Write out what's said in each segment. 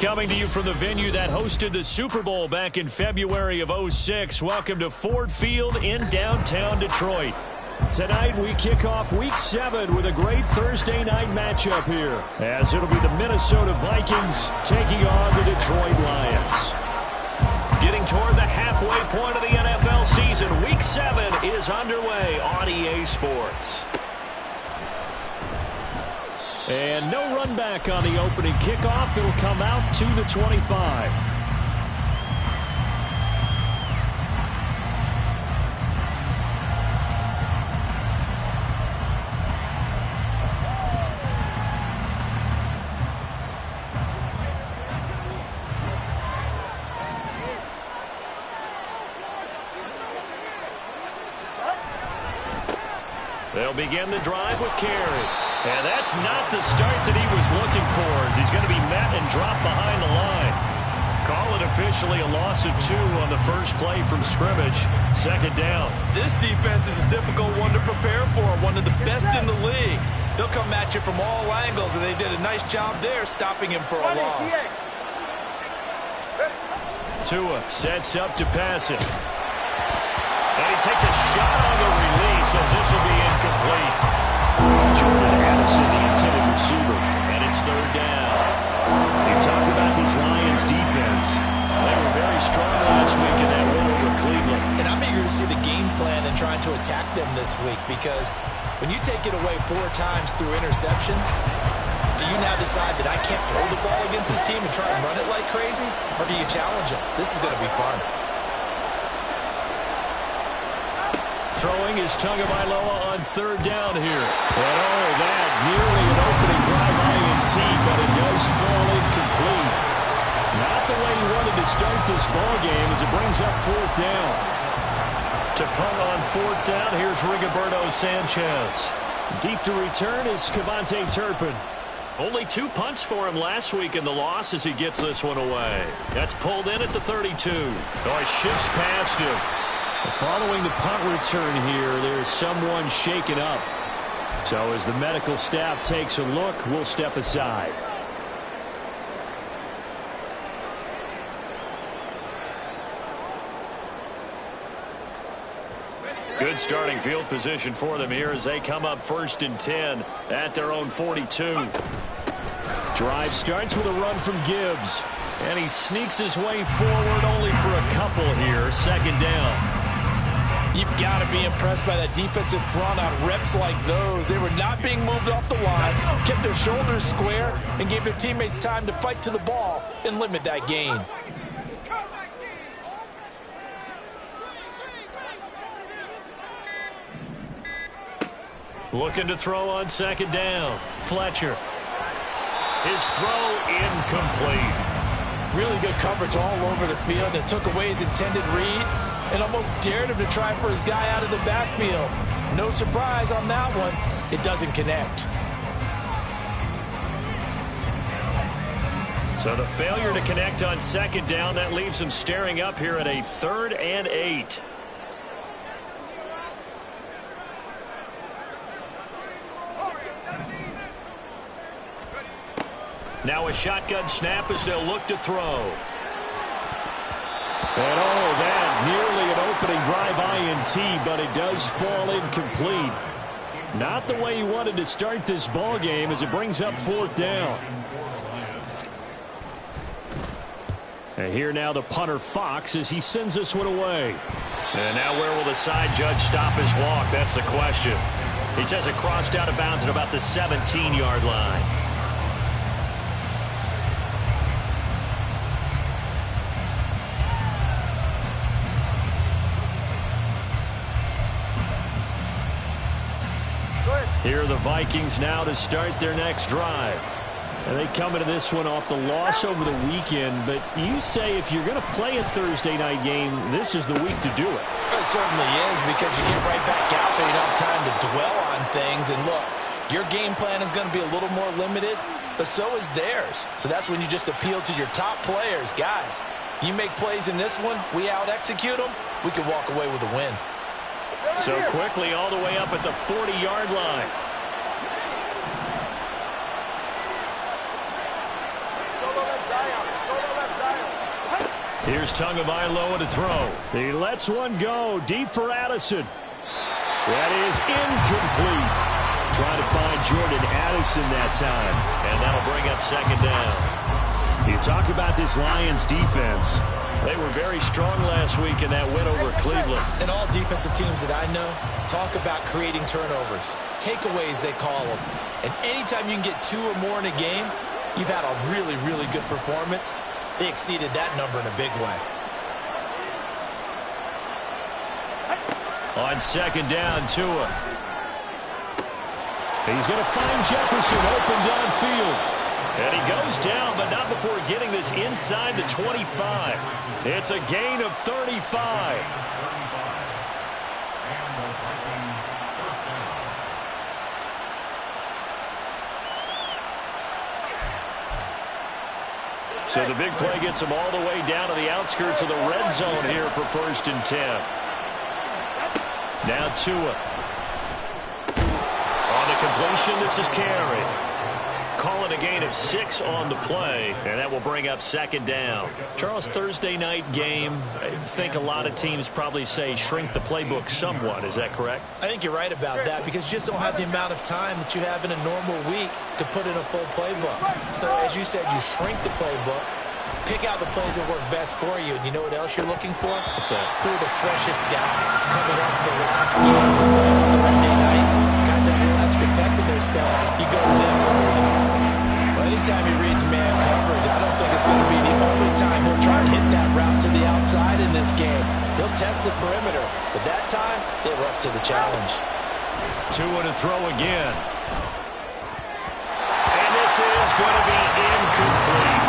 Coming to you from the venue that hosted the Super Bowl back in February of '06. Welcome to Ford Field in downtown Detroit. Tonight we kick off Week 7 with a great Thursday night matchup here, as it'll be the Minnesota Vikings taking on the Detroit Lions. Getting toward the halfway point of the NFL season, Week 7 is underway on EA Sports. And no run back on the opening kickoff. It'll come out to the 25. They'll begin the drive with carry. And that's not the start that he was looking for, as he's going to be met and dropped behind the line. Call it officially a loss of 2 on the first play from scrimmage. Second down. This defense is a difficult one to prepare for, one of the best in the league. They'll come at you from all angles, and they did a nice job there stopping him for a loss. Tua sets up to pass it. And he takes a shot on the release, as this will be incomplete. Jordan Addison, the intended receiver, and it's third down. You talk about these Lions defense. They were very strong last week in that win over Cleveland. And I'm eager to see the game plan and trying to attack them this week, because when you take it away 4 times through interceptions, do you now decide that I can't throw the ball against this team and try and run it like crazy? Or do you challenge them? This is going to be fun. Throwing is Tagovailoa on third down here. And oh, that nearly an opening drive INT, but it does fall incomplete. Not the way he wanted to start this ball game, as it brings up fourth down. To punt on fourth down, here's Rigoberto Sanchez. Deep to return is Kevontae Turpin. Only 2 punts for him last week in the loss as he gets this one away. That's pulled in at the 32. Oh, he shifts past him. Following the punt return here, there's someone shaken up. So as the medical staff takes a look, we'll step aside. Good starting field position for them here as they come up 1st and 10 at their own 42. Drive starts with a run from Gibbs. And he sneaks his way forward only for a couple here. Second down. You've got to be impressed by that defensive front on reps like those. They were not being moved off the line, kept their shoulders square, and gave their teammates time to fight to the ball and limit that gain. Looking to throw on second down. Fletcher. His throw incomplete. Really good coverage all over the field that took away his intended read and almost dared him to try for his guy out of the backfield. No surprise on that one. It doesn't connect. So the failure to connect on second down, that leaves him staring up here at a 3rd and 8. Now a shotgun snap as they'll look to throw. And that nearly an opening drive INT, but it does fall incomplete. Not the way he wanted to start this ball game as it brings up 4th down. And here now the punter Fox as he sends this one away. And now where will the side judge stop his walk? That's the question. He says it crossed out of bounds at about the 17-yard line. Here are the Vikings now to start their next drive. And they come into this one off the loss over the weekend, but you say if you're going to play a Thursday night game, this is the week to do it. It certainly is, because you get right back out there. You don't have time to dwell on things. And look, your game plan is going to be a little more limited, but so is theirs. So that's when you just appeal to your top players. Guys, you make plays in this one, we out-execute them, we can walk away with a win. So quickly all the way up at the 40-yard line. Here's Tagovailoa to throw. He lets one go deep for Addison. That is incomplete. Trying to find Jordan Addison that time. And that'll bring up second down. You talk about this Lions defense. They were very strong last week in that win over Cleveland. And all defensive teams that I know talk about creating turnovers. Takeaways, they call them. And anytime you can get 2 or more in a game, you've had a really, really good performance. They exceeded that number in a big way. On second down, Tua. He's going to find Jefferson open downfield. And he goes down, but not before getting this inside the 25. It's a gain of 35. So the big play gets him all the way down to the outskirts of the red zone here for 1st and 10. Now Tua. On the completion, this is carried. Calling a gain of 6 on the play, and that will bring up second down. Charles, Thursday night game, I think a lot of teams probably say shrink the playbook somewhat. Is that correct? I think you're right about that, because you just don't have the amount of time that you have in a normal week to put in a full playbook. So as you said, you shrink the playbook, pick out the plays that work best for you, and you know what else you're looking for? What's that? Who are the freshest guys coming off the last game playing on Thursday night? Guys that are extra peck in their step, you go with them over and over. Well, anytime he reads man coverage, I don't think it's going to be the only time he'll try and hit that route to the outside in this game. He'll test the perimeter, but that time, they were up to the challenge. Tua to throw again. And this is going to be incomplete.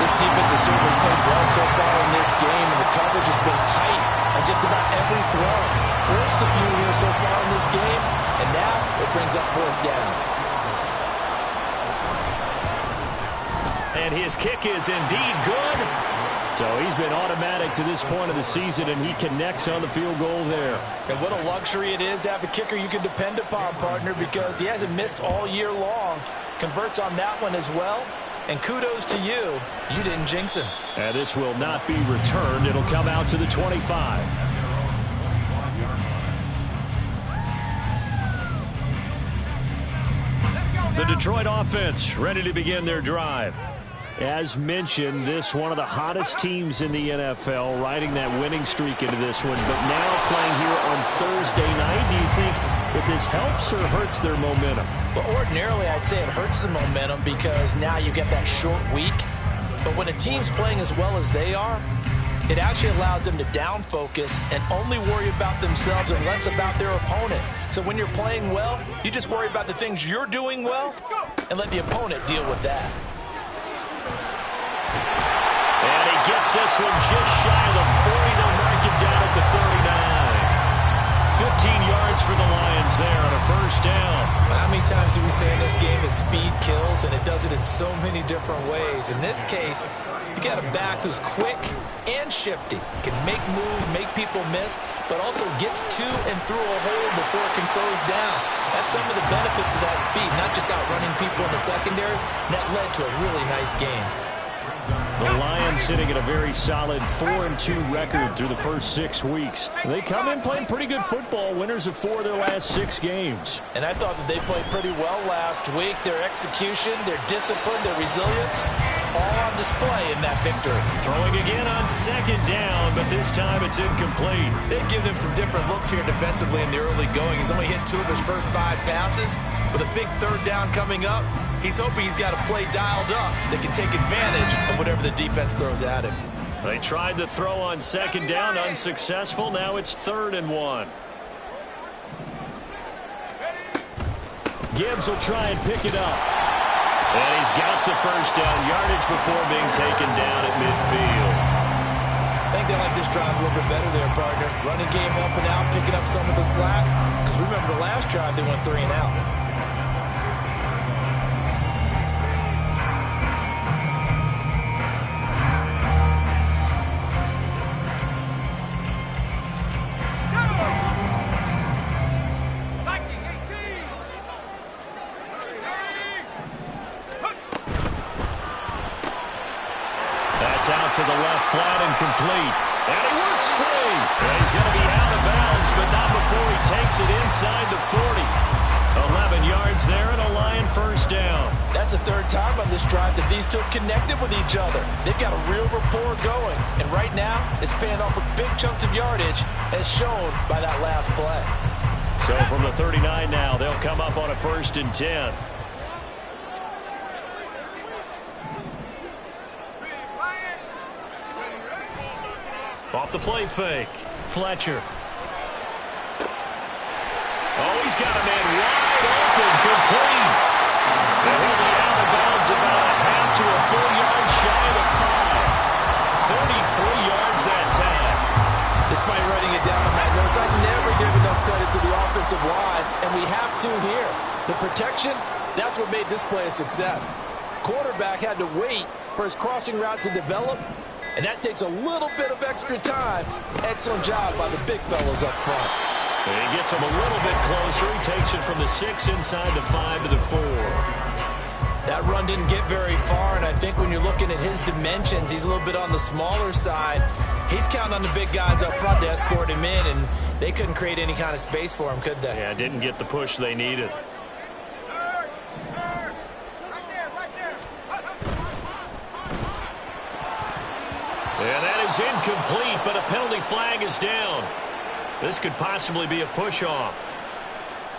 This defense has certainly played well so far in this game, and the coverage has been tight on just about every throw. Forced a few here so far in this game, and now it brings up 4th down. And his kick is indeed good. So he's been automatic to this point of the season, and he connects on the field goal there. And what a luxury it is to have a kicker you can depend upon, partner, because he hasn't missed all year long. Converts on that one as well. And kudos to you. You didn't jinx him. And this will not be returned. It'll come out to the 25. The Detroit offense ready to begin their drive. As mentioned, this one of the hottest teams in the NFL, riding that winning streak into this one. But now playing here on Thursday night, do you think that this helps or hurts their momentum? Well, ordinarily, I'd say it hurts the momentum because now you get that short week. But when a team's playing as well as they are, it actually allows them to down focus and only worry about themselves and less about their opponent. So when you're playing well, you just worry about the things you're doing well and let the opponent deal with that. And he gets this one just shy of the 40. They'll mark him down at the 39. 15 yards for the Lions there on a first down. How many times do we say in this game that speed kills, and it does it in so many different ways? In this case, you got a back who's quick and shifty, can make moves, make people miss, but also gets to and through a hole before it can close down. That's some of the benefits of that speed, not just outrunning people in the secondary. That led to a really nice game. The Lions sitting at a very solid 4-2 record through the first 6 weeks. They come in playing pretty good football, winners of 4 of their last 6 games. And I thought that they played pretty well last week. Their execution, their discipline, their resilience, all on display in that victory. Throwing again on second down, but this time it's incomplete. They've given him some different looks here defensively in the early going. He's only hit 2 of his first 5 passes. With a big third down coming up, he's hoping he's got a play dialed up that can take advantage of whatever the defense throws at him. They tried the throw on second down, unsuccessful. Now it's 3rd and 1. Gibbs will try and pick it up. And he's got the first down yardage before being taken down at midfield. I think they like this drive a little bit better there, partner. Running game helping out, picking up some of the slack. Because remember the last drive, they went 3 and out. Out to the left, flat and complete. And he works free. And he's going to be out of bounds, but not before he takes it inside the 40. 11 yards there and a Lion first down. That's the 3rd time on this drive that these two have connected with each other. They've got a real rapport going. And right now, it's paying off with big chunks of yardage, as shown by that last play. So from the 39 now, they'll come up on a 1st and 10. Off the play fake. Fletcher. Oh, he's got a man wide open, complete. And he'll be out of bounds about a half to a full yard shy of the 5. 33 yards that time. Despite writing it down in my notes, I never give enough credit to the offensive line, and we have to here. The protection, that's what made this play a success. Quarterback had to wait for his crossing route to develop, and that takes a little bit of extra time. Excellent job by the big fellas up front. And he gets him a little bit closer. He takes it from the 6 inside the 5 to the 4. That run didn't get very far, and I think when you're looking at his dimensions, he's a little bit on the smaller side. He's counting on the big guys up front to escort him in, and they couldn't create any kind of space for him, could they? Yeah, didn't get the push they needed. And that is incomplete, but a penalty flag is down. This could possibly be a push-off.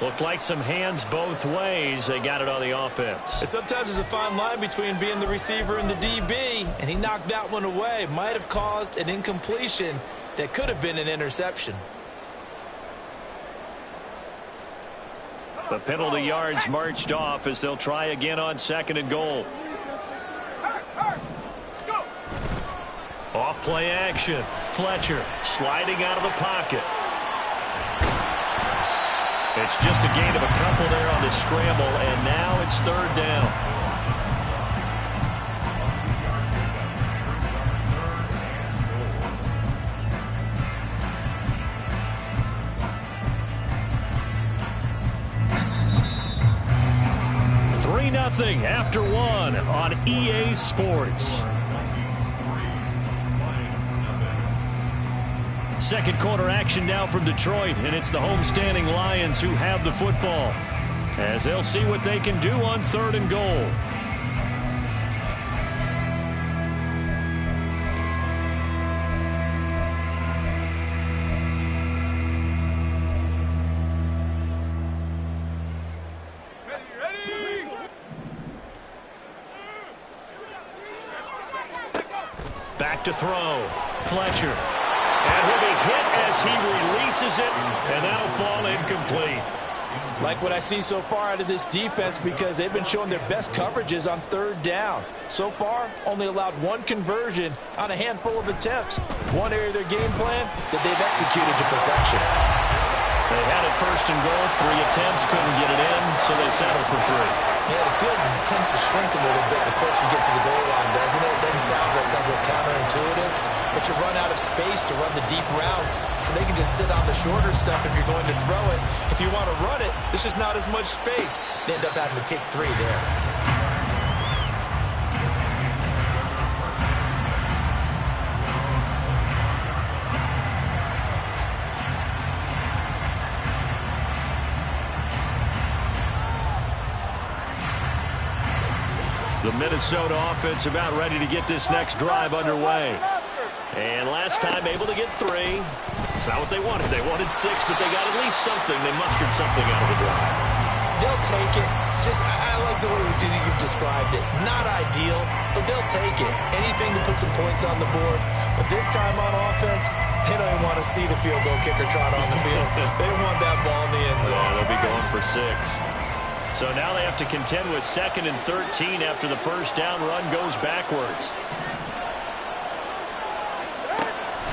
Looked like some hands both ways. They got it on the offense. And sometimes there's a fine line between being the receiver and the DB, and he knocked that one away. Might have caused an incompletion that could have been an interception. The penalty yards marched off as they'll try again on 2nd and goal. Off play action. Fletcher sliding out of the pocket. It's just a gain of a couple there on the scramble, and now it's 3rd down. Nothing after 1 on EA Sports. Second quarter action now from Detroit, and it's the homestanding Lions who have the football as they'll see what they can do on 3rd and goal. Back to throw. Fletcher. And he'll be hit as he releases it, and that'll fall incomplete. Like what I see so far out of this defense, because they've been showing their best coverages on third down. So far, only allowed one conversion on a handful of attempts. One area of their game plan that they've executed to perfection. They had it first and goal, 3 attempts, couldn't get it in, so they settled for 3. Yeah, the field tends to shrink a little bit the closer you get to the goal line, doesn't it? It doesn't sound right. It sounds a little counterintuitive. But you run out of space to run the deep routes, so they can just sit on the shorter stuff if you're going to throw it. If you want to run it, there's just not as much space. They end up having to take 3 there. The Minnesota offense about ready to get this next drive underway. And last time able to get 3. It's not what they wanted. They wanted 6, but they got at least something. They mustered something out of the drive. They'll take it. I like the way you've described it. Not ideal, but they'll take it. Anything to put some points on the board. But this time on offense, they don't even want to see the field goal kicker trot on the field. They want that ball in the end zone. Yeah, they'll be going for 6. So now they have to contend with 2nd and 13 after the first down run goes backwards.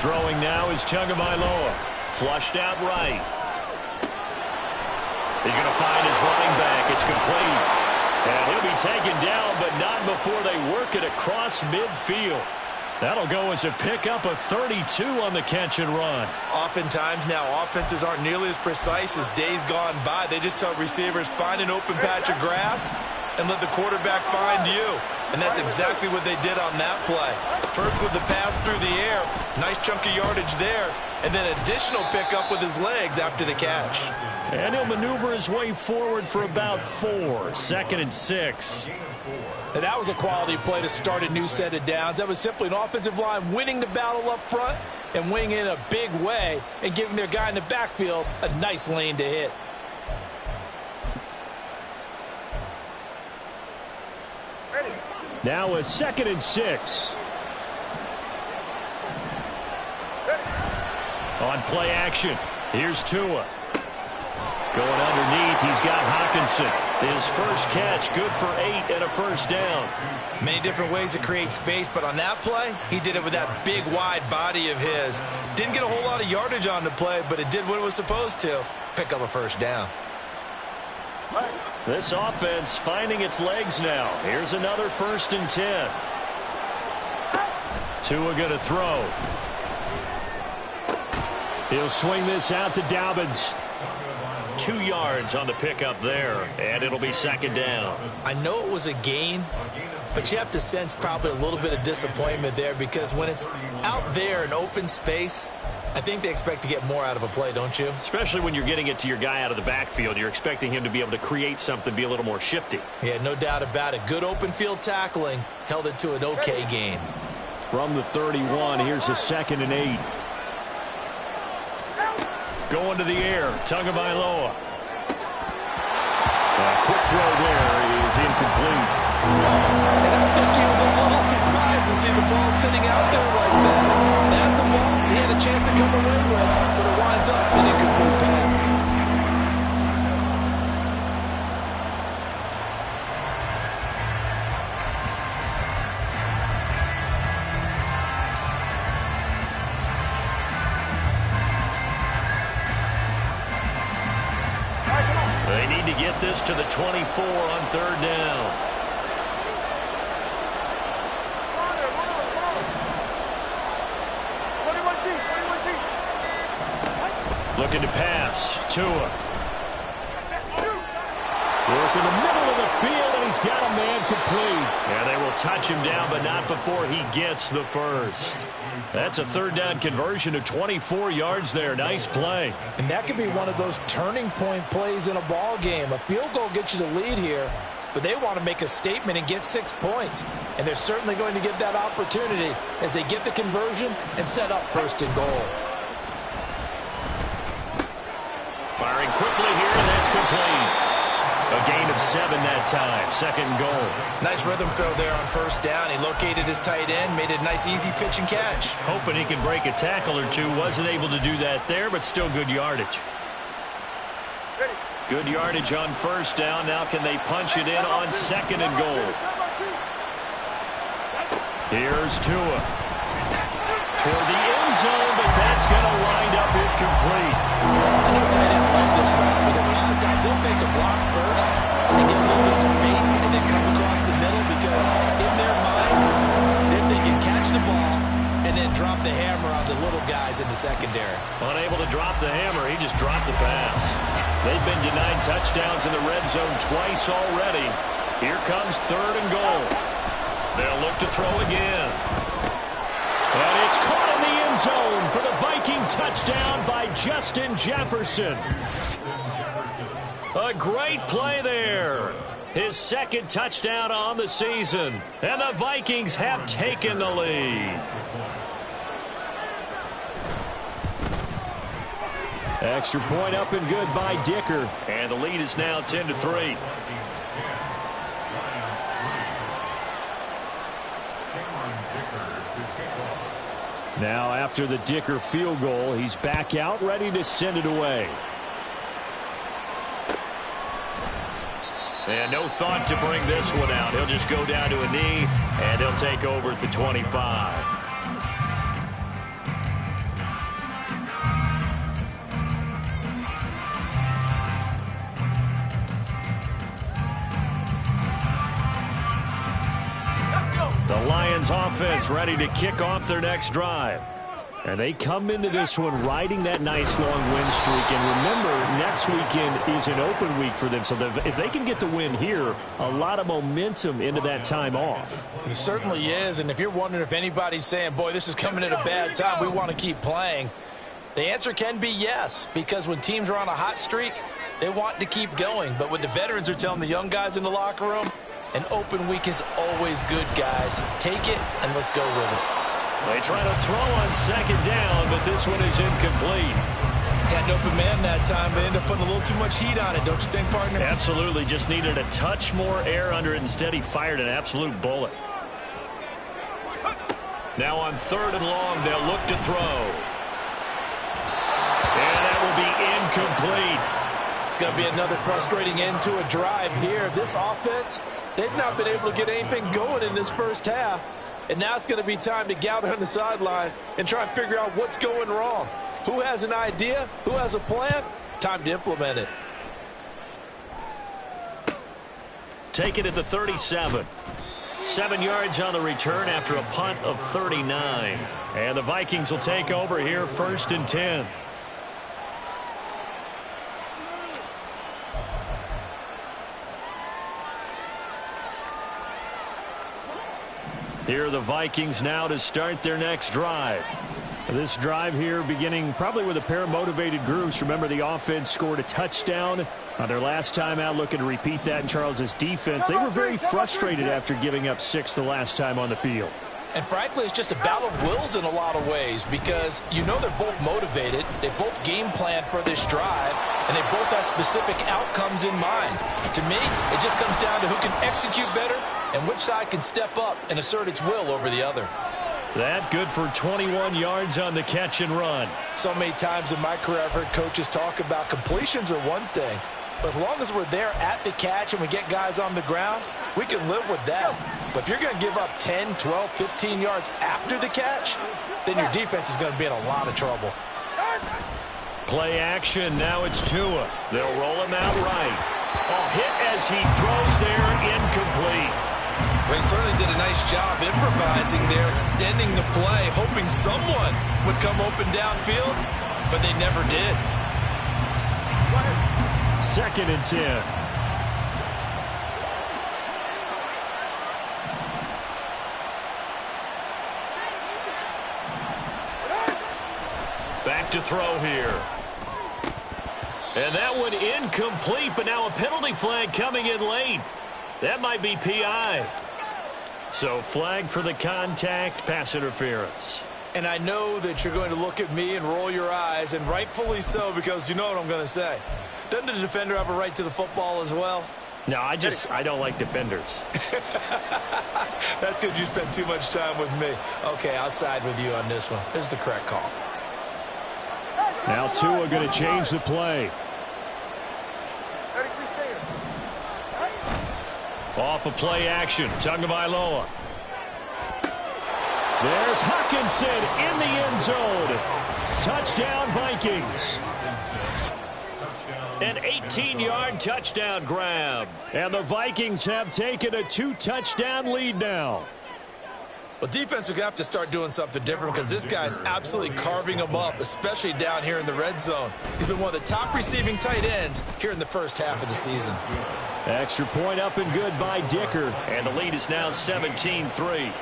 Throwing now is Tagovailoa. Flushed out right. He's going to find his running back. It's complete. And he'll be taken down, but not before they work it across midfield. That'll go as a pickup of 32 on the catch and run. Oftentimes now, offenses aren't nearly as precise as days gone by. They just tell receivers, find an open patch of grass and let the quarterback find you. And that's exactly what they did on that play. First with the pass through the air, nice chunk of yardage there, and then additional pickup with his legs after the catch. And he'll maneuver his way forward for about 4, 2nd and 6. And that was a quality play to start a new set of downs. That was simply an offensive line winning the battle up front and winning it in a big way and giving their guy in the backfield a nice lane to hit. Now a 2nd and 6. On play action, here's Tua. Going underneath, he's got Hawkinson. His first catch, good for 8 and a first down. Many different ways to create space, but on that play, he did it with that big, wide body of his. Didn't get a whole lot of yardage on the play, but it did what it was supposed to. Pick up a first down. This offense finding its legs now. Here's another 1st and 10. Tua going to throw. He'll swing this out to Dobbins. 2 yards on the pickup there, and it'll be 2nd down. I know it was a gain, but you have to sense probably a little bit of disappointment there because when it's out there in open space, I think they expect to get more out of a play, don't you? Especially when you're getting it to your guy out of the backfield. You're expecting him to be able to create something, be a little more shifty. Yeah, no doubt about it. Good open field tackling held it to an okay gain. From the 31, here's a 2nd and 8. Going to the air, Tagovailoa. Quick throw there is incomplete. And I think he was a little surprised to see the ball sitting out there like that. That's a ball he had a chance to come away with, but it winds up an incomplete pass. They need to get this to the 24 on 3rd down. Looking to pass. Tua. Work in the middle of the field, and he's got a man complete. And they will touch him down, but not before he gets the first. That's a 3rd down conversion of 24 yards there. Nice play. And that could be one of those turning point plays in a ball game. A field goal gets you the lead here, but they want to make a statement and get 6 points. And they're certainly going to get that opportunity as they get the conversion and set up 1st and goal. Firing quickly here, and that's complete. A gain of 7 that time. Second and goal. Nice rhythm throw there on first down. He located his tight end, made it a nice easy pitch and catch. Hoping he can break a tackle or two. Wasn't able to do that there, but still good yardage. Good yardage on first down. Now can they punch it in on second and goal? Here's Tua. Toward the end zone, but that's going to wind up incomplete. I know tight ends love this one because a lot of times they'll take a block first and get a little bit of space and then come across the middle because in their mind, they're thinking catch the ball and then drop the hammer on the little guys in the secondary. Unable to drop the hammer, he just dropped the pass. They've been denied touchdowns in the red zone twice already. Here comes third and goal. They'll look to throw again. And it's caught in the end zone for the Viking touchdown by Justin Jefferson. A great play there. His second touchdown on the season. And the Vikings have taken the lead. Extra point up and good by Dicker. And the lead is now 10-3. Now after the Dicker field goal, he's back out ready to send it away. And no thought to bring this one out. He'll just go down to a knee, and he'll take over at the 25. The Lions offense ready to kick off their next drive. And they come into this one riding that nice long win streak. And remember, next weekend is an open week for them. So if they can get the win here, a lot of momentum into that time off. It certainly is. And if you're wondering if anybody's saying, boy, this is coming at a bad time, we want to keep playing, the answer can be yes. Because when teams are on a hot streak, they want to keep going. But what the veterans are telling the young guys in the locker room, an open week is always good, guys. Take it, and let's go with it. They try to throw on second down, but this one is incomplete. Had an open man that time, but ended up putting a little too much heat on it, don't you think, partner? Absolutely. Just needed a touch more air under it. Instead, he fired an absolute bullet. Now on third and long, they'll look to throw. And that will be incomplete. It's going to be another frustrating end to a drive here. This offense, they've not been able to get anything going in this first half. And now it's going to be time to gather on the sidelines and try and figure out what's going wrong. Who has an idea? Who has a plan? Time to implement it. Take it at the 37. 7 yards on the return after a punt of 39. And the Vikings will take over here, 1st and 10. Here are the Vikings now to start their next drive. This drive here beginning probably with a pair of motivated groups. Remember, the offense scored a touchdown on their last time out, looking to repeat that in Charles's defense. They were very frustrated after giving up 6 the last time on the field. And frankly, it's just a battle of wills in a lot of ways because you know they're both motivated. They both game plan for this drive, and they both have specific outcomes in mind. To me, it just comes down to who can execute better and which side can step up and assert its will over the other. That good for 21 yards on the catch and run. So many times in my career I've heard coaches talk about completions are one thing, but as long as we're there at the catch and we get guys on the ground, we can live with that. But if you're going to give up 10, 12, 15 yards after the catch, then your defense is going to be in a lot of trouble. Play action. Now it's Tua. They'll roll him out right. A hit as he throws there, incomplete. Well, he certainly did a nice job improvising there, extending the play, hoping someone would come open downfield, but they never did. 2nd and 10. Back to throw here. And that one incomplete, but now a penalty flag coming in late. That might be PI. So flag for the contact, pass interference. And I know that you're going to look at me and roll your eyes, and rightfully so, because you know what I'm going to say. Doesn't the defender have a right to the football as well? No, I don't like defenders. That's because you spent too much time with me. Okay, I'll side with you on this one. This is the correct call. Now Tua going to change the play. Off of play action. Tagovailoa. There's Hawkinson in the end zone. Touchdown, Vikings. An 18-yard touchdown grab. And the Vikings have taken a 2-touchdown lead now. Well, defense are going to have to start doing something different because this guy's absolutely carving them up, especially down here in the red zone. He's been one of the top receiving tight ends here in the first half of the season. Extra point up and good by Dicker. And the lead is now 17-3.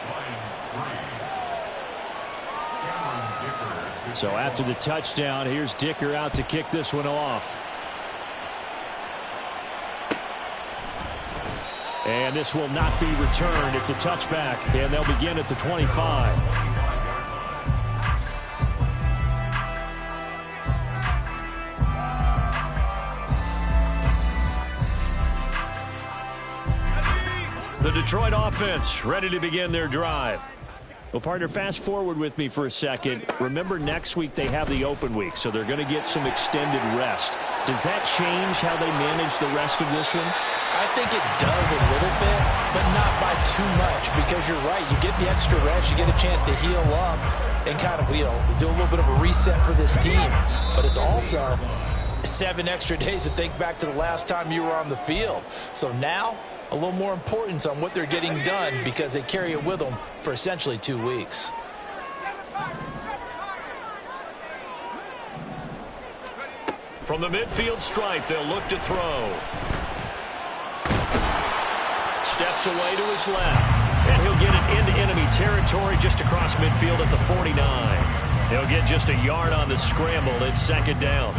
So after the touchdown, here's Dicker out to kick this one off. And this will not be returned. It's a touchback, and they'll begin at the 25. The Detroit offense ready to begin their drive. Well, partner, fast forward with me for a second. Remember, next week they have the open week, so they're going to get some extended rest. Does that change how they manage the rest of this one? I think it does a little bit, but not by too much, because you're right. You get the extra rest. You get a chance to heal up and kind of, do a little bit of a reset for this team. But it's also 7 extra days to think back to the last time you were on the field. So now, a little more importance on what they're getting done because they carry it with them for essentially 2 weeks. From the midfield stripe, they'll look to throw. Steps away to his left. And he'll get it into enemy territory just across midfield at the 49. He'll get just a yard on the scramble. It's second down.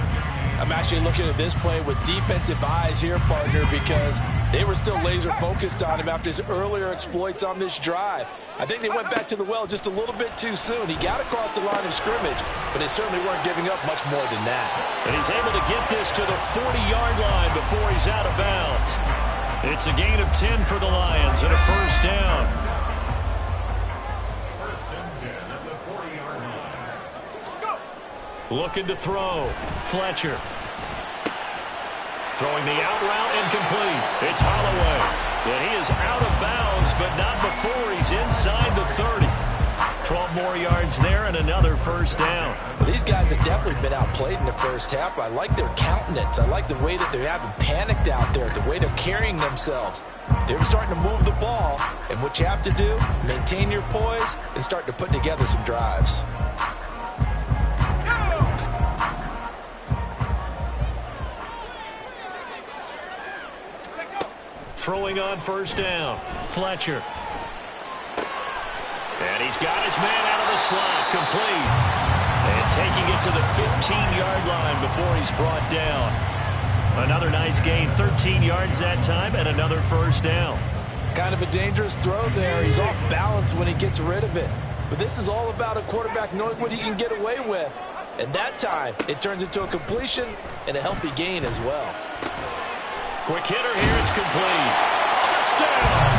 I'm actually looking at this play with defensive eyes here, partner, because they were still laser focused on him after his earlier exploits on this drive. I think they went back to the well just a little bit too soon. He got across the line of scrimmage, but they certainly weren't giving up much more than that. And he's able to get this to the 40-yard line before he's out of bounds. It's a gain of 10 for the Lions and a first down. First and 10 at the 40-yard line. Looking to throw. Fletcher. Throwing the out route incomplete. It's Holloway. And he is out of bounds, but not before he's inside the 30. 12 more yards there and another first down. Well, these guys have definitely been outplayed in the first half. I like their countenance. I like the way that they're having panicked out there, the way they're carrying themselves. They're starting to move the ball, and what you have to do, maintain your poise and start to put together some drives. Throwing on first down. Fletcher. And he's got his man out of the slot. Complete. And taking it to the 15-yard line before he's brought down. Another nice gain. 13 yards that time and another first down. Kind of a dangerous throw there. He's off balance when he gets rid of it. But this is all about a quarterback knowing what he can get away with. And that time, it turns into a completion and a healthy gain as well. Quick hitter here. It's complete. Touchdown!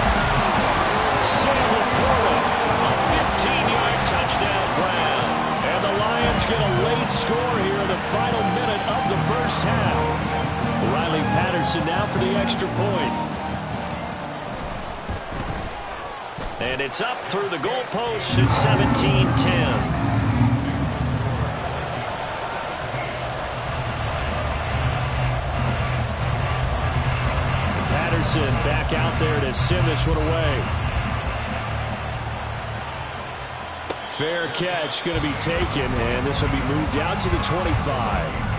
Sam Laporta. A 15-yard touchdown grab. And the Lions get a late score here in the final minute of the first half. Riley Patterson now for the extra point. And it's up through the goalposts. It's 17-10. Back out there to send this one away. Fair catch going to be taken, and this will be moved out to the 25.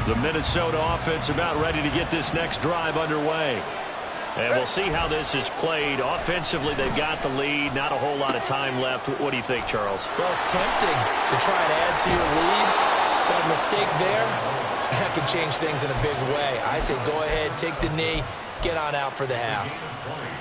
The Minnesota offense about ready to get this next drive underway. And we'll see how this is played. Offensively, they've got the lead. Not a whole lot of time left. What do you think, Charles? Well, it's tempting to try and add to your lead. Got a mistake there. that could change things in a big way. I say go ahead, take the knee, get on out for the half.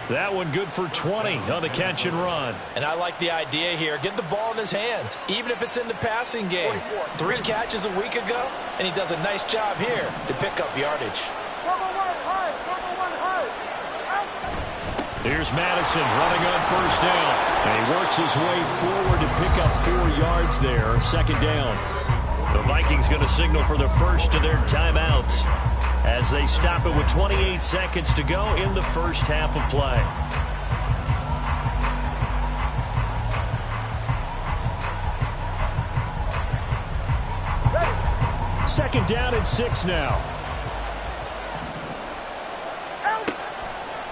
That one good for 20 on the catch and run. And I like the idea here. Get the ball in his hands, even if it's in the passing game. 3 catches a week ago, and he does a nice job here to pick up yardage. Here's Madison running on first down. And he works his way forward to pick up 4 yards there. Second down. The Vikings going to signal for the first of their timeouts as they stop it with 28 seconds to go in the first half of play. Second down and 6 now.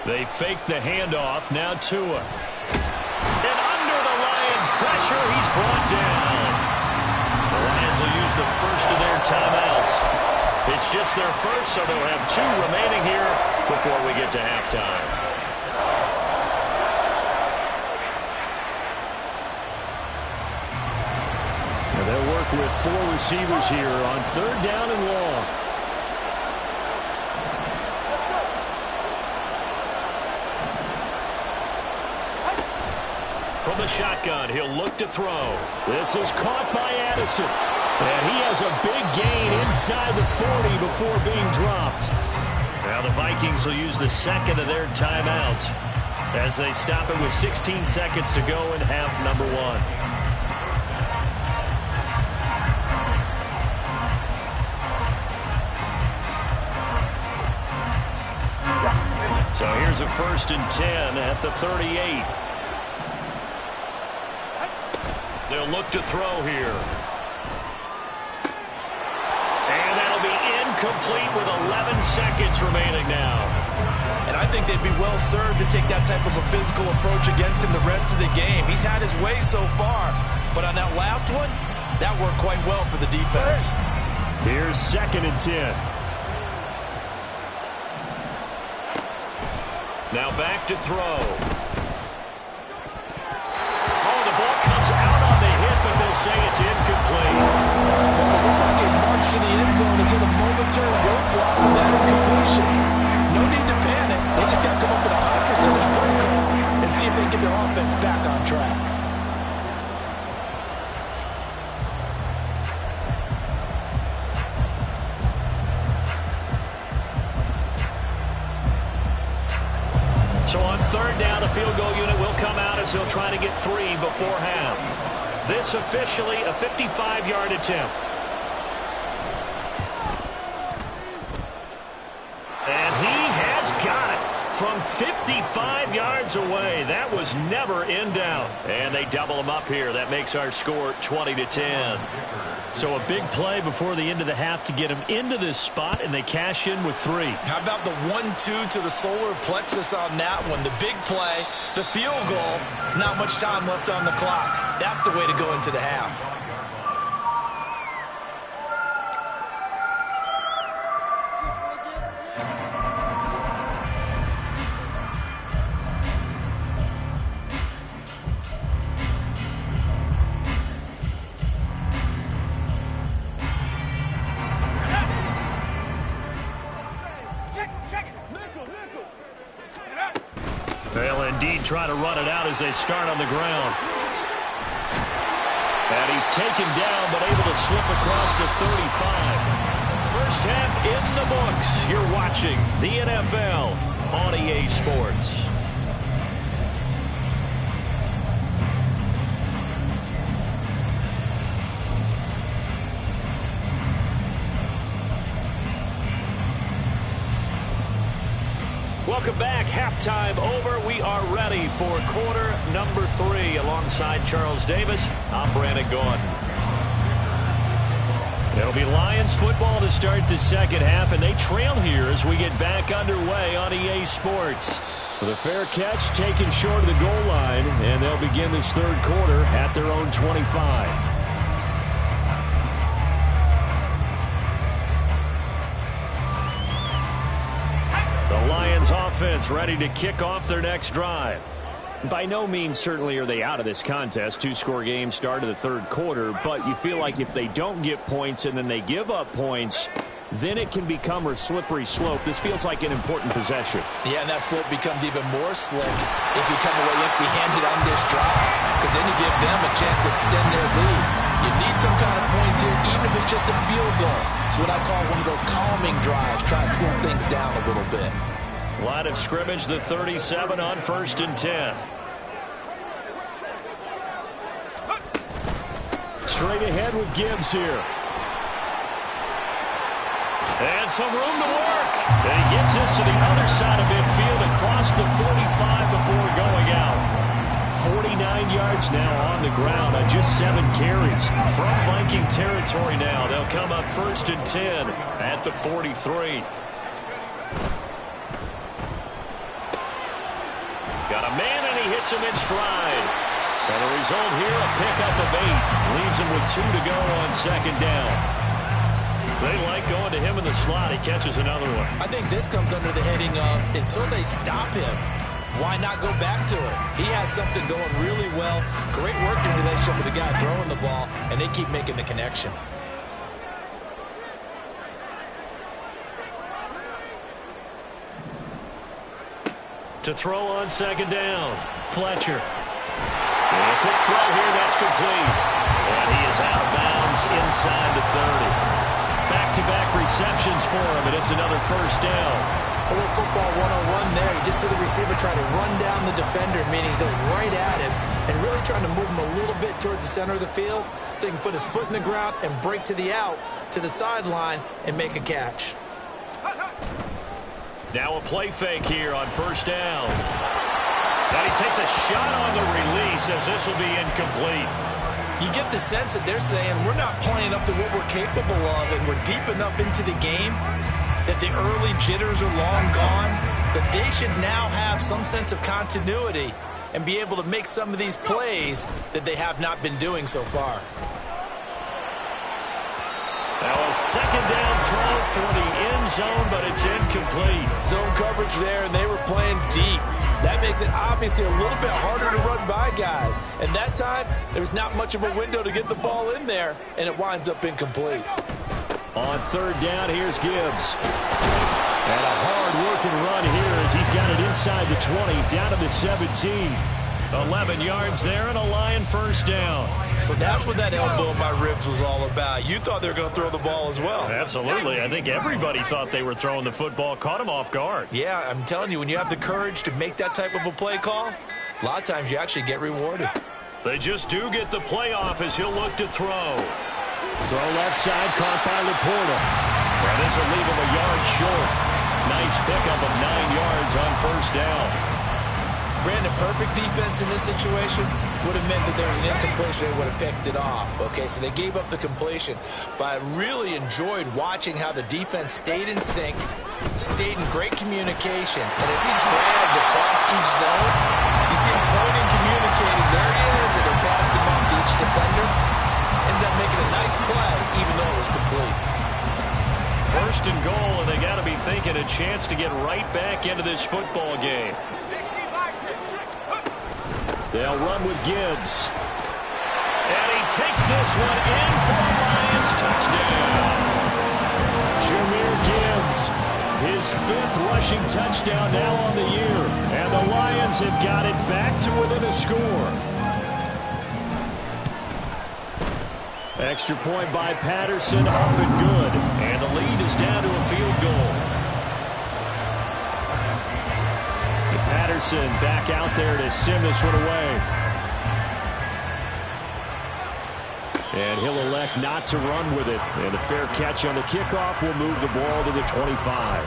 They fake the handoff. Now Tua. And under the Lions' pressure, he's brought down. The Lions will use the first of their timeouts. It's just their first, so they'll have 2 remaining here before we get to halftime. And they'll work with 4 receivers here on third down and long. From the shotgun, he'll look to throw. This is caught by Addison. And he has a big gain inside the 40 before being dropped. Now the Vikings will use the second of their timeouts as they stop it with 16 seconds to go in half number 1. So here's a 1st and 10 at the 38. They'll look to throw here. And that'll be incomplete with 11 seconds remaining now. And I think they'd be well served to take that type of a physical approach against him the rest of the game. He's had his way so far, but on that last one, that worked quite well for the defense. Here's 2nd and 10. Now back to throw. Say it's incomplete. Well, it looked like it marched to the end zone as in a momentary roadblock with that incompletion. No need to panic. They just got to come up with a high percentage play call and see if they can get their offense back on track. So on third down, the field goal unit will come out as they'll try to get 3 before half. This officially a 55-yard attempt. And he has got it from 55 yards away. That was never in doubt. And they double him up here. That makes our score 20-10. So a big play before the end of the half to get him into this spot, and they cash in with 3. How about the 1-2 to the solar plexus on that one? The big play, the field goal, not much time left on the clock. That's the way to go into the half. They'll indeed try to run it out as they start on the ground. And he's taken down, but able to slip across the 35. First half in the books. You're watching the NFL on EA Sports. Welcome back. Halftime over. We are ready for quarter number 3. Alongside Charles Davis, I'm Brandon Gaudin. It'll be Lions football to start the second half, and they trail here as we get back underway on EA Sports. With a fair catch taken short of the goal line, and they'll begin this third quarter at their own 25. The Lions offense ready to kick off their next drive. By no means certainly are they out of this contest. 2-score game start of the third quarter, but you feel like if they don't get points and then they give up points, then it can become a slippery slope. This feels like an important possession. Yeah, and that slope becomes even more slick if you come away empty-handed on this drive, because then you give them a chance to extend their lead. You need some kind of points here, even if it's just a field goal. It's what I call one of those calming drives, try and slow things down a little bit. Line of scrimmage, the 37 on 1st and 10. Straight ahead with Gibbs here. And some room to work. And he gets this to the other side of midfield across the 45 before going out. 49 yards now on the ground on just 7 carries. From Viking territory now, they'll come up 1st and 10 at the 43. Got a man, and he hits him in stride. And the result here, a pickup of 8. Leaves him with 2 to go on 2nd down. They like going to him in the slot. He catches another one. I think this comes under the heading of until they stop him, why not go back to it? He has something going really well. Great working relationship with the guy throwing the ball, and they keep making the connection. To throw on 2nd down. Fletcher. And a quick throw here, that's complete. And he is out of bounds inside the 30. Back-to-back receptions for him, and it's another 1st down. A little football one-on-one there. You just see the receiver try to run down the defender, meaning he goes right at him and really trying to move him a little bit towards the center of the field so he can put his foot in the ground and break to the out, to the sideline, and make a catch. Now a play fake here on 1st down. And he takes a shot on the release as this will be incomplete. You get the sense that they're saying we're not playing up to what we're capable of, and we're deep enough into the game that the early jitters are long gone, that they should now have some sense of continuity and be able to make some of these plays that they have not been doing so far. Now a 2nd down throw for the end zone, but it's incomplete. Zone coverage there, and they were playing deep. That makes it obviously a little bit harder to run by guys. And that time, there was not much of a window to get the ball in there, and it winds up incomplete. On 3rd down, here's Gibbs. And a hard-working run here as he's got it inside the 20, down to the 17. 11 yards there and a Lion 1st down. So that's what that elbow in my ribs was all about. You thought they were going to throw the ball as well. Absolutely. I think everybody thought they were throwing the football, caught him off guard. Yeah, I'm telling you, when you have the courage to make that type of a play call, a lot of times you actually get rewarded. They just do get the playoff as he'll look to throw. Throw left side, caught by Laporta. And this will leave him a yard short. Nice pickup of 9 yards on 1st down. Brandon, perfect defense in this situation would have meant that there was an incompletion. They would have picked it off. Okay, so they gave up the completion. But I really enjoyed watching how the defense stayed in sync, stayed in great communication. And as he dragged across each zone, you see him pointing, communicating. There he is, and they passed him up to each defender. Ended up making a nice play, even though it was complete. 1st and goal, and they got to be thinking a chance to get right back into this football game. They'll run with Gibbs. And he takes this one in for the Lions touchdown. Jahmyr Gibbs, his 5th rushing touchdown now on the year. And the Lions have got it back to within a score. Extra point by Patterson, up and good. And the lead is down to a field goal. Patterson back out there to send this one away. And he'll elect not to run with it. And a fair catch on the kickoff will move the ball to the 25.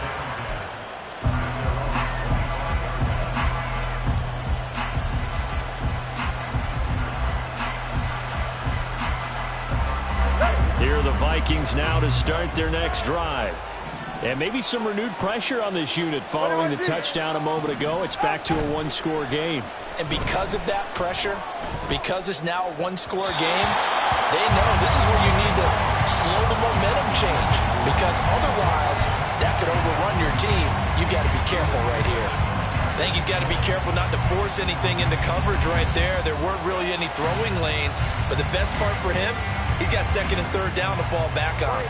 Here are the Vikings now to start their next drive. And maybe some renewed pressure on this unit following the touchdown a moment ago. It's back to a 1-score game. And because of that pressure, because it's now a 1-score game, they know this is where you need to slow the momentum change. Because otherwise, that could overrun your team. You've got to be careful right here. I think he's got to be careful not to force anything into coverage right there. There weren't really any throwing lanes. But the best part for him, He's got second and third down to fall back on.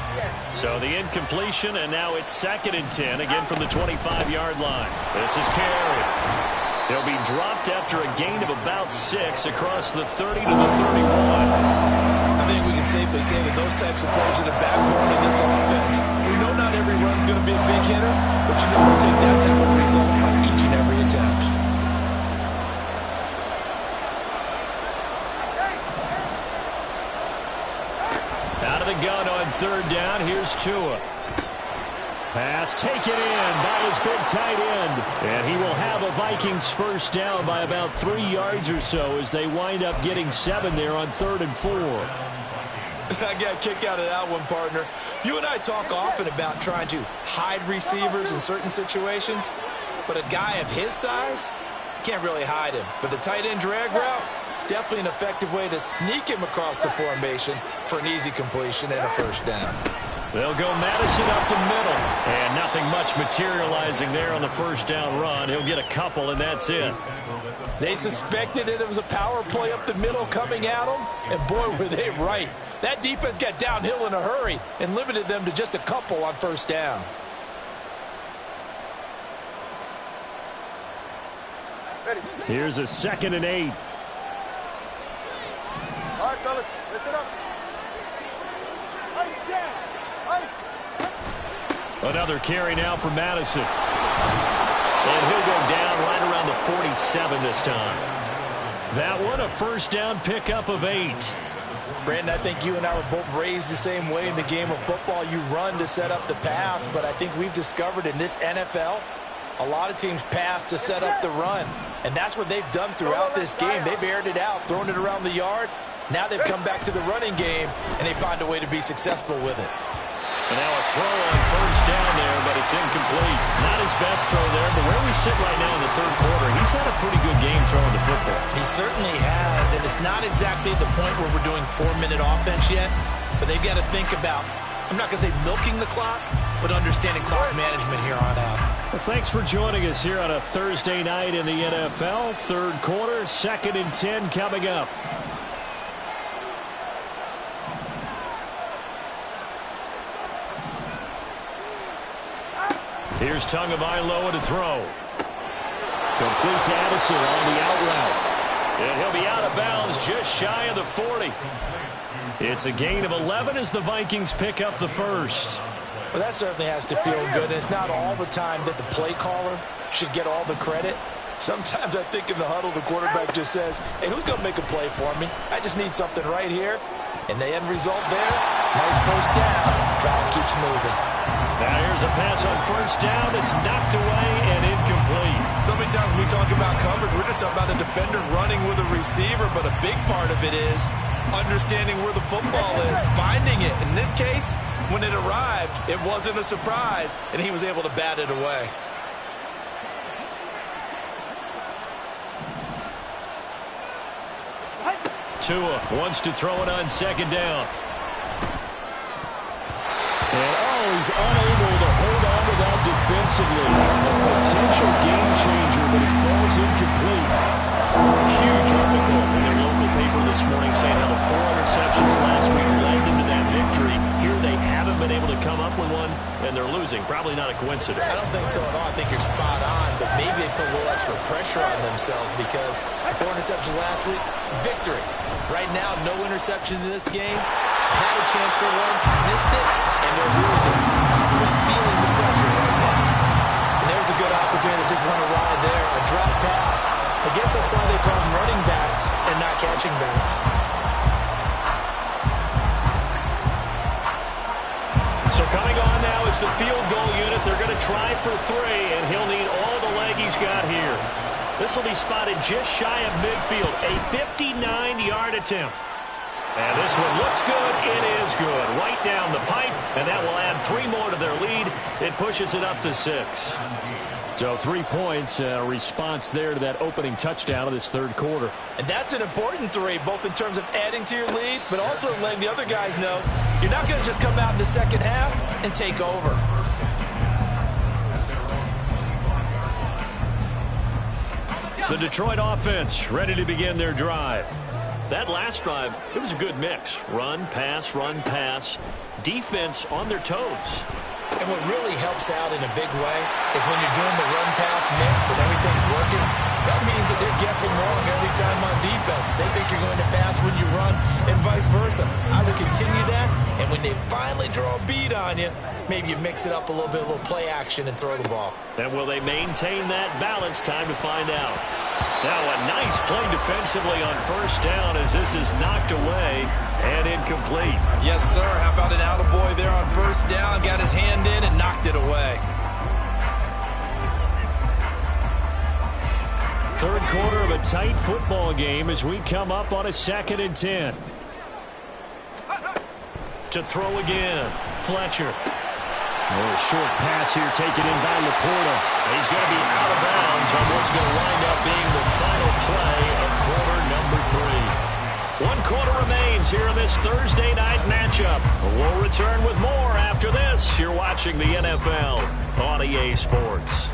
So the incompletion, and now it's 2nd and 10, again from the 25-yard line. This is Carey. He'll be dropped after a gain of about 6 across the 30 to the 31. I think we can safely say that those types of plays are the backbone of this offense. We know not every run's going to be a big hitter, but you know they'll take that type of result on each and every attempt. Out of the gun on 3rd down, here's Tua. Pass taken in by his big tight end. And he will have a Vikings first down by about 3 yards or so as they wind up getting 7 there on 3rd and 4. I got a kick out of that one, partner. You and I talk often about trying to hide receivers in certain situations, but a guy of his size, can't really hide him. But the tight end drag route, definitely an effective way to sneak him across the formation for an easy completion and a first down. They'll go Madison up the middle, and nothing much materializing there on the first down run. He'll get a couple, and that's it. They suspected it was a power play up the middle coming at them, and boy, were they right. That defense got downhill in a hurry and limited them to just a couple on first down. Here's a 2nd and 8. All right, fellas, listen up. Ice jam. Ice. Another carry now for Madison. And he'll go down right around the 47 this time. That one, a first down pickup of 8. Brandon, I think you and I were both raised the same way in the game of football. You run to set up the pass, but I think we've discovered in this NFL, a lot of teams pass to set up the run. And that's what they've done throughout this game. They've aired it out, thrown it around the yard. Now they've come back to the running game, and they find a way to be successful with it. And now a throw on first down there, but it's incomplete. Not his best throw there, but where we sit right now in the 3rd quarter, he's had a pretty good game throwing the football. He certainly has, and it's not exactly at the point where we're doing 4-minute offense yet, but they've got to think about, I'm not going to say milking the clock, but understanding clock management here on out. Well, thanks for joining us here on a Thursday night in the NFL. 3rd quarter, 2nd and 10 coming up. Here's Tagovailoa to throw. Complete to Addison on the out route. And he'll be out of bounds just shy of the 40. It's a gain of 11 as the Vikings pick up the first. Well, that certainly has to feel good. It's not all the time that the play caller should get all the credit. Sometimes I think in the huddle, the quarterback just says, hey, who's going to make a play for me? I just need something right here. And the end result there, nice first down. Drive keeps moving. Now here's a pass on first down. It's knocked away and incomplete. So many times when we talk about coverage, we're just talking about a defender running with a receiver, but a big part of it is understanding where the football is, finding it. In this case, when it arrived, it wasn't a surprise, and he was able to bat it away. Tua wants to throw it on 2nd down. And he's unable to hold on to that defensively. A potential game changer, but it falls incomplete. Huge article in their local paper this morning saying how the 4 interceptions last week led them to that victory. Here they haven't been able to come up with one, and they're losing. Probably not a coincidence. I don't think so at all. I think you're spot on, but maybe they put a little extra pressure on themselves because the 4 interceptions last week, victory. Right now, no interceptions in this game. Had a chance for one, missed it, and they're losing. They're feeling the pressure right now. And there's a good opportunity to just want to ride there. A drop pass. I guess that's why they call them running backs and not catching backs. So coming on now is the field goal unit. They're going to try for 3, and he'll need all the leg he's got here. This will be spotted just shy of midfield. A 59-yard attempt. And this one looks good. It is good. Right down the pipe, and that will add 3 more to their lead. It pushes it up to 6. So 3 points, response there to that opening touchdown of this 3rd quarter. And that's an important 3, both in terms of adding to your lead, but also letting the other guys know you're not going to just come out in the second half and take over. The Detroit offense ready to begin their drive. That last drive, it was a good mix. Run, pass, defense on their toes. And what really helps out in a big way is when you're doing the run-pass mix and everything's working, that means that they're guessing wrong every time on defense. They think you're going to pass when you run and vice versa. I would continue that, and when they finally draw a bead on you, maybe you mix it up a little bit, a little play action, and throw the ball. And will they maintain that balance? Time to find out. Now a nice play defensively on first down as this is knocked away and incomplete. Yes, sir. How about an attaboy there on first down? Got his hand in and knocked it away. Third quarter of a tight football game as we come up on a 2nd and 10. To throw again, Fletcher. A short pass here taken in by Laporta. He's going to be out of bounds on what's going to wind up being the final play of quarter number 3. 1 quarter remains here in this Thursday night matchup. We'll return with more after this. You're watching the NFL on EA Sports.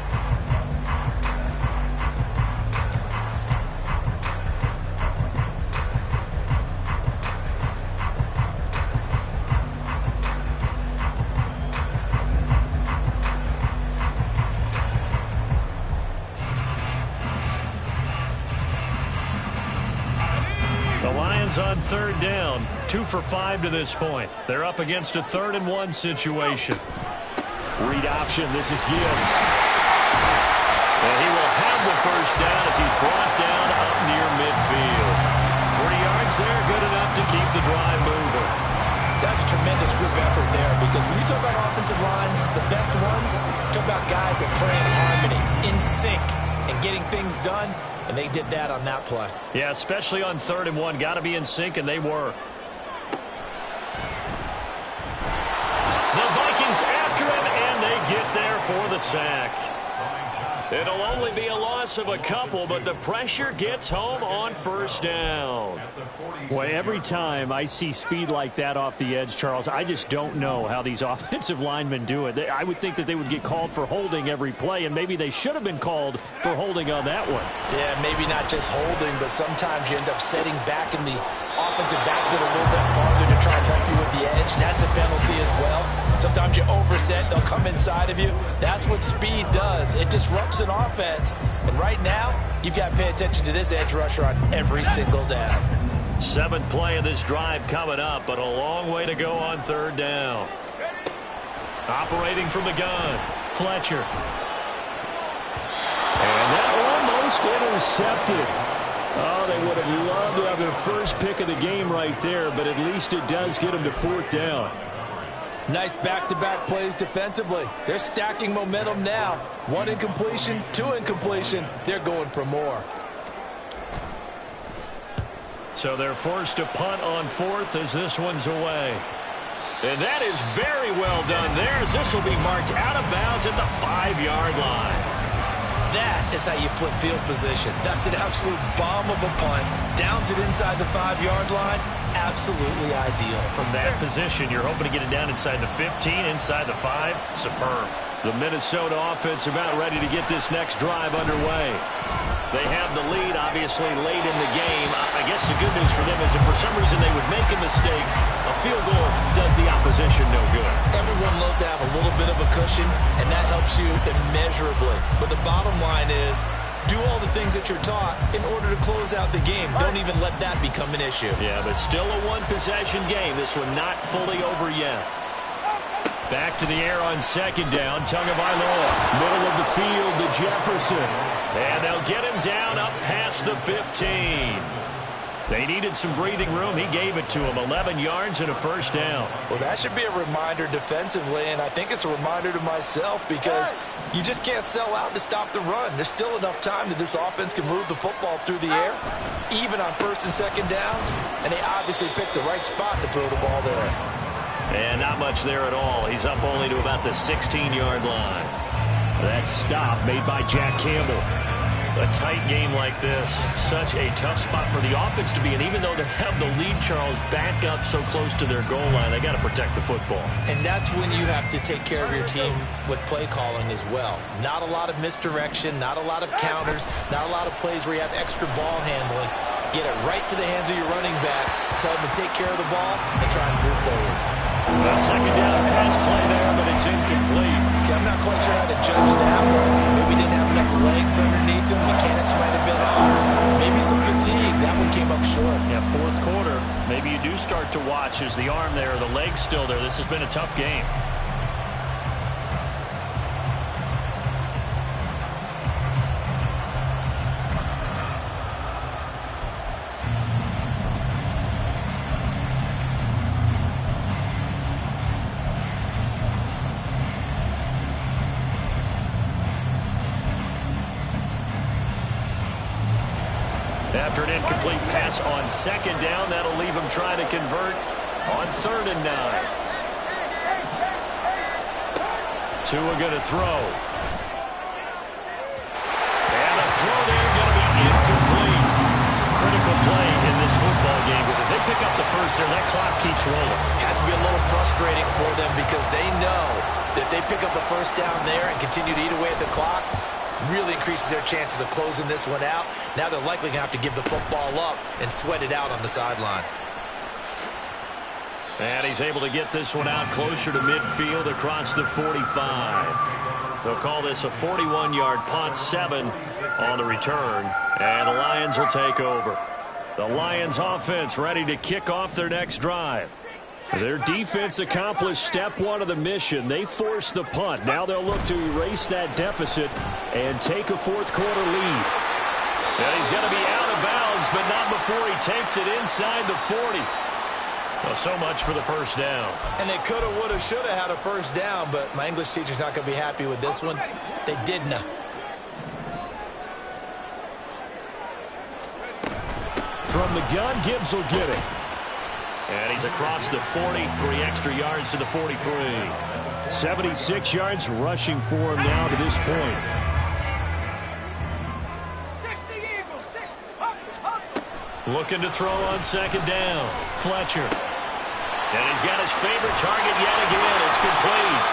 On third down, 2 for 5 to this point. They're up against a 3rd and 1 situation. Read option, this is Gibbs. And he will have the first down as he's brought down up near midfield. 40 yards there, good enough to keep the drive moving. That's a tremendous group effort there, because when you talk about offensive lines, the best ones, talk about guys that play in harmony, in sync, and getting things done. And they did that on that play. Yeah, especially on 3rd and 1. Got to be in sync, and they were. The Vikings after him, and they get there for the sack. It'll only be a loss of a couple, but the pressure gets home on first down. Boy, every time I see speed like that off the edge, Charles, I just don't know how these offensive linemen do it. I would think that they would get called for holding every play, and maybe they should have been called for holding on that one. Yeah, maybe not just holding, but sometimes you end up setting back in the offensive backfield a little bit farther to try and help you with the edge. That's a penalty as well. Sometimes you overset, they'll come inside of you. That's what speed does. It disrupts an offense. And right now, you've got to pay attention to this edge rusher on every single down. 7th play of this drive coming up, but a long way to go on 3rd down. Operating from the gun, Fletcher. And that almost intercepted. Oh, they would have loved to have their first pick of the game right there, but at least it does get them to 4th down. Nice back-to-back plays defensively. They're stacking momentum now. 1 incompletion, 2 incompletion. They're going for more. So they're forced to punt on 4th as this one's away. And that is very well done there as this will be marked out of bounds at the 5-yard line. That is how you flip field position. That's an absolute bomb of a punt. Downs it inside the 5-yard line. Absolutely ideal. From that position, you're hoping to get it down inside the 15, inside the 5. Superb. The Minnesota offense about ready to get this next drive underway. They have the lead, obviously, late in the game. I guess the good news for them is if for some reason they would make a mistake, a field goal does the opposition no good. Everyone loves to have a little bit of a cushion, and that helps you immeasurably. But the bottom line is, do all the things that you're taught in order to close out the game. Don't even let that become an issue. Yeah, but still a 1-possession game. This one not fully over yet. Back to the air on 2nd down. Tagovailoa. Middle of the field to Jefferson. And they'll get him down up past the 15. They needed some breathing room. He gave it to him. 11 yards and a first down. Well, that should be a reminder defensively, and I think it's a reminder to myself because you just can't sell out to stop the run. There's still enough time that this offense can move the football through the air, even on 1st and 2nd downs, and they obviously picked the right spot to throw the ball there. And not much there at all. He's up only to about the 16-yard line. That stop made by Jack Campbell. A tight game like this, such a tough spot for the offense to be in. Even though they have the lead, Charles, back up so close to their goal line, they got to protect the football. And that's when you have to take care of your team with play calling as well. Not a lot of misdirection, not a lot of counters, not a lot of plays where you have extra ball handling. Get it right to the hands of your running back. Tell him to take care of the ball and try and move forward. A second down pass play there, but it's incomplete. Okay, I'm not quite sure how to judge that one. Maybe didn't have enough legs underneath him. Mechanics might have been off. Maybe some fatigue. That one came up short. Yeah, fourth quarter. Maybe you do start to watch. Is the arm there, the leg's still there? This has been a tough game. After an incomplete pass on second down, that'll leave him trying to convert on 3rd and 9. Tua going to throw. And the throw there going to be incomplete. Critical play in this football game because if they pick up the first there, that clock keeps rolling. Has to be a little frustrating for them because they know that if they pick up the first down there and continue to eat away at the clock, really increases their chances of closing this one out. Now they're likely going to have to give the football up and sweat it out on the sideline. And he's able to get this one out closer to midfield across the 45. They'll call this a 41-yard punt, 7 on the return. And the Lions will take over. The Lions offense ready to kick off their next drive. Their defense accomplished step 1 of the mission. They forced the punt. Now they'll look to erase that deficit and take a fourth quarter lead. And he's going to be out of bounds, but not before he takes it inside the 40. Well, so much for the first down. And they could have, would have, should have had a first down, but my English teacher's not going to be happy with this one. They didn't. From the gun, Gibbs will get it. And he's across the 40, 3 extra yards to the 43. 76 yards rushing for him now to this point. 60 Eagles, 60. Hustle, hustle. Looking to throw on second down. Fletcher. And he's got his favorite target yet again. It's complete.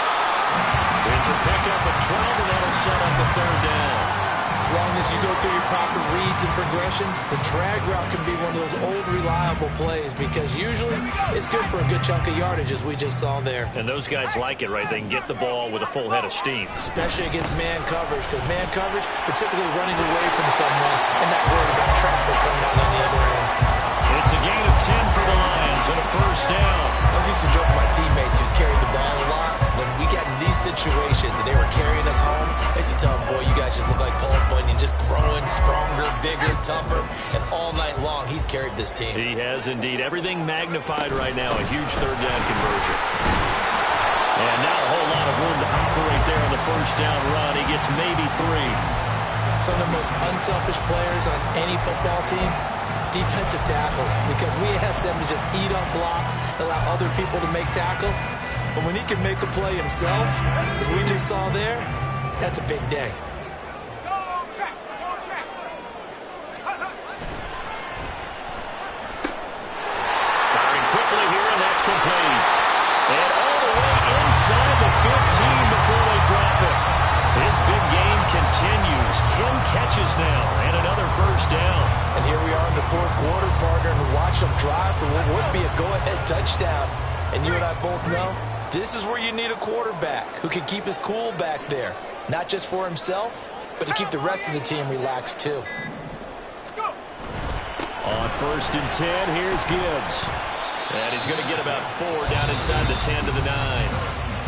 It's a pickup of 12, and that'll set up the 3rd down. As long as you go through your proper reads and progressions, the drag route can be one of those old reliable plays because usually it's good for a good chunk of yardage as we just saw there. And those guys like it, right? They can get the ball with a full head of steam. Especially against man coverage because man coverage, they're typically running away from someone and not worried about traffic coming out on the other end. It's a gain of 10 for the Lions and a first down. I was used to joke with my teammates who carried the ball a lot. When we got in these situations and they were carrying us home, I used to tell them, boy, you guys just look like Paul Bunyan, just growing stronger, bigger, tougher, and all night long he's carried this team. He has indeed. Everything magnified right now. A huge 3rd down conversion. And not a whole lot of room to operate there on the first down run. He gets maybe 3. Some of the most unselfish players on any football team, defensive tackles, because we ask them to just eat up blocks, allow other people to make tackles. But when he can make a play himself, as we just saw there, that's a big day. Go track, go track. Firing quickly here, and that's complete. And all the way inside the 15 before they drop it. His big game continues. 10 catches now, and another first down. And here we are in the 4th quarter, partner, and watch them drive for what would be a go-ahead touchdown. And you and I both know this is where you need a quarterback who can keep his cool back there. Not just for himself, but to keep the rest of the team relaxed too. On 1st and 10, here's Gibbs. And he's going to get about 4 down inside the 10 to the 9.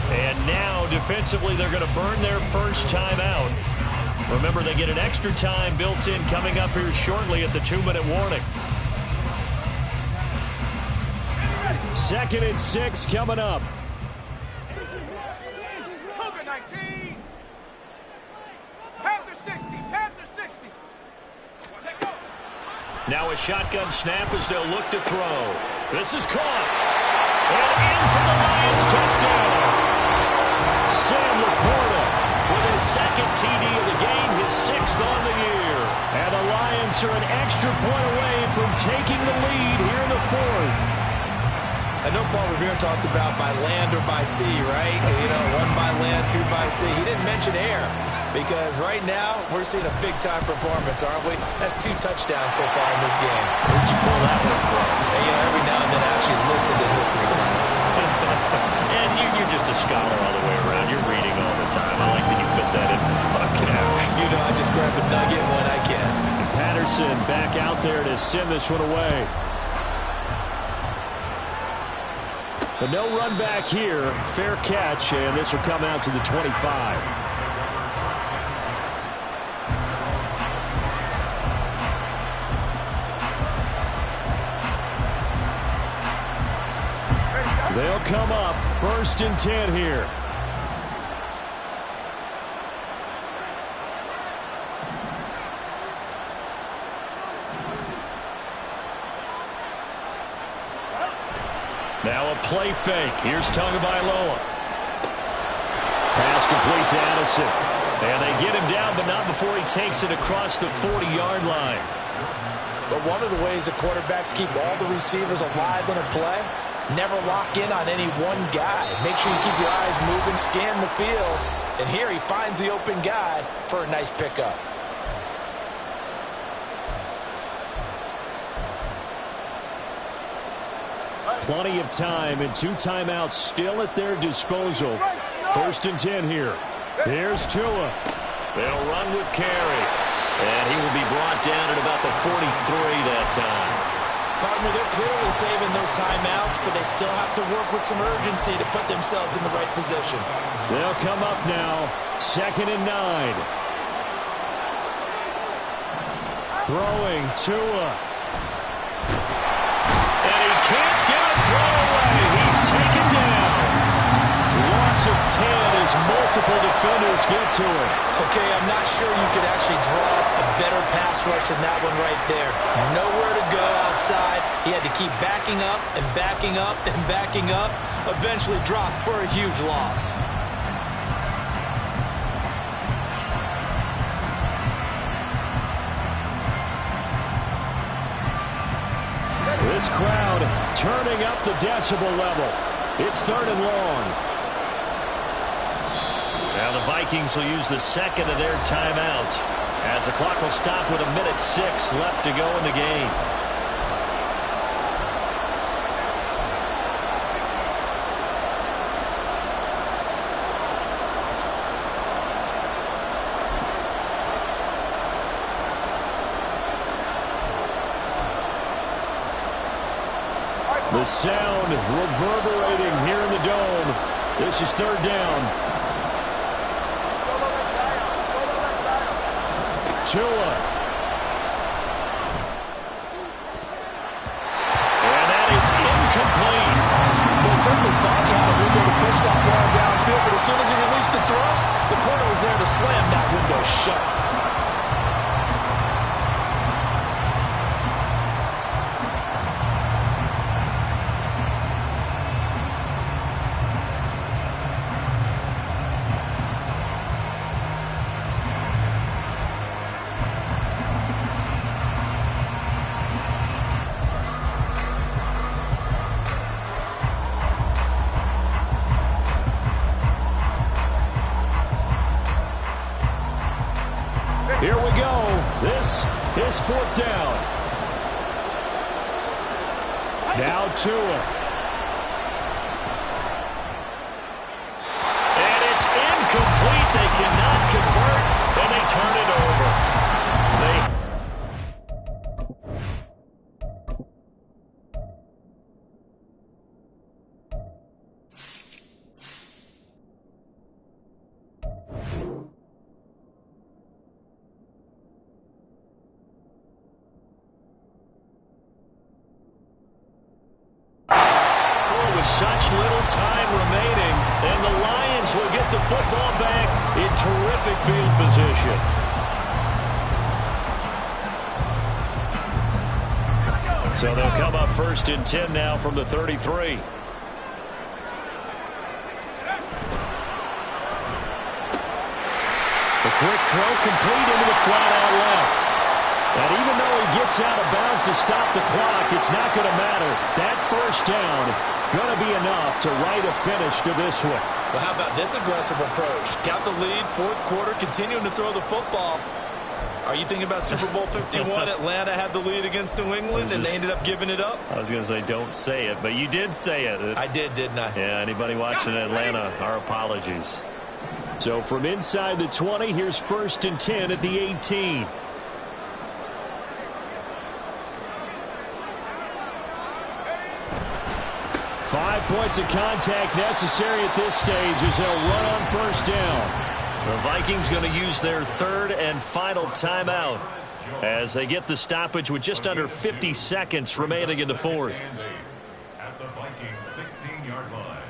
And now, defensively, they're going to burn their first time out. Remember, they get an extra time built in coming up here shortly at the 2-minute warning. 2nd and 6 coming up. Cougar 19. Panther 60, Panther 60. Take go. Now a shotgun snap as they'll look to throw. This is caught. And in for the Lions touchdown. Sam Laporta with his 2nd TD of the game, his 6th on the year. And the Lions are an extra point away from taking the lead here in the 4th. I know Paul Revere talked about by land or by sea, right? You know, 1 by land, 2 by sea. He didn't mention air because right now we're seeing a big-time performance, aren't we? That's 2 touchdowns so far in this game. Where'd you pull that one from? And, you know, every now and then I actually listen to history class. And you're just a scholar all the way around. You're reading all the time. I like that you put that in the podcast. You know, I just grab a nugget when I can. Patterson back out there to send this one away. But no run back here. Fair catch, and this will come out to the 25. They'll come up 1st and 10 here. Now a play fake. Here's Tagovailoa. Pass complete to Addison. And they get him down, but not before he takes it across the 40-yard line. But one of the ways that quarterbacks keep all the receivers alive in a play, never lock in on any one guy. Make sure you keep your eyes moving, scan the field. And here he finds the open guy for a nice pickup. Plenty of time and 2 timeouts still at their disposal. 1st and 10 here. Here's Tua. They'll run with Carey. And he will be brought down at about the 43 that time. Partner, they're clearly saving those timeouts, but they still have to work with some urgency to put themselves in the right position. They'll come up now. 2nd and 9. Throwing Tua. And he can't get a throw away. He's taken down. Loss of 10 as multiple defenders get to him. Okay, I'm not sure you could actually draw a better pass rush than that one right there. Nowhere to go outside. He had to keep backing up and backing up and backing up. Eventually dropped for a huge loss. This crowd turning up the decibel level. It's 3rd and long. Now the Vikings will use the 2nd of their timeouts as the clock will stop with 1:06 left to go in the game. The sound reverberating here in the dome. This is 3rd down. Tua. And that is incomplete. Well, certainly thought he had a window to push that ball downfield, but as soon as he released the throw, the corner was there to slam that window shut. Here we go. This is 4th down. Now Tua. And it's incomplete. They cannot convert, and they turn it over. Such little time remaining, and the Lions will get the football back in terrific field position. So they'll come up 1st and 10 now from the 33. The quick throw complete into the flat out left. And even though he gets out of bounds to stop the clock, it's not going to matter. That first down going to be enough to write a finish to this one. Well, how about this aggressive approach? Got the lead, fourth quarter, continuing to throw the football. Are you thinking about Super Bowl 51? Atlanta had the lead against New England, and they ended up giving it up? I was going to say don't say it, but you did say it. I did, didn't I? Yeah, anybody watching Atlanta, our apologies. So from inside the 20, here's 1st and 10 at the 18. Five points of contact necessary at this stage as they'll run on first down. The Vikings going to use their 3rd and final timeout as they get the stoppage with just under 50 seconds remaining in the 4th. At the Vikings 16-yard line.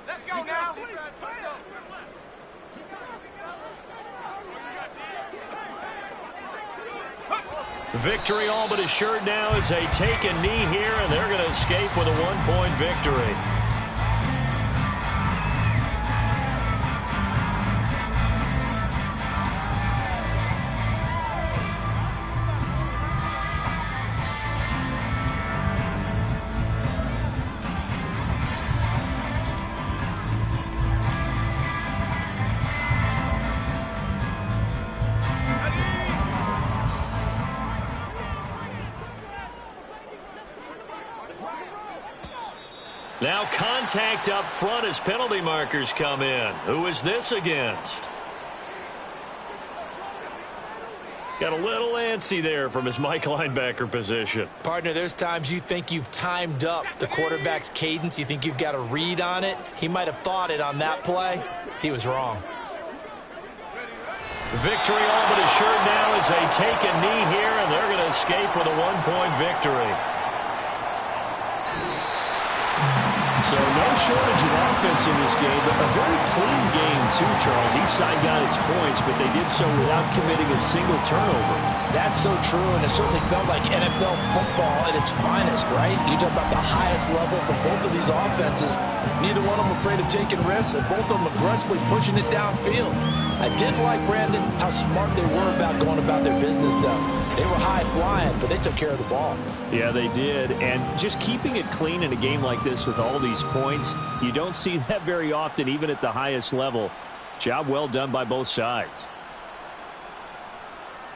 Let's go now. Let's go. Victory all but assured now as they take a knee here, and they're going to escape with a 1-point victory. Now contact up front as penalty markers come in. Who is this against? Got a little antsy there from his Mike linebacker position. Partner, there's times you think you've timed up the quarterback's cadence. You think you've got a read on it. He might have thought it on that play. He was wrong. Victory all but assured now as they take a knee here, and they're going to escape with a 1-point victory. So no shortage of offense in this game, but a very clean game too, Charles. Each side got its points, but they did so without committing a single turnover. That's so true, and it certainly felt like NFL football at its finest, right? You talk about the highest level for both of these offenses. Neither one of them afraid of taking risks, and both of them aggressively pushing it downfield. I did like, Brandon, how smart they were about going about their business, though. They were high-flying, but they took care of the ball. Yeah, they did. And just keeping it clean in a game like this with all these points, you don't see that very often, even at the highest level. Job well done by both sides.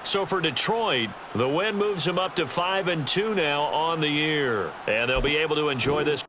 So for Detroit, the win moves them up to 5-2 now on the year. And they'll be able to enjoy this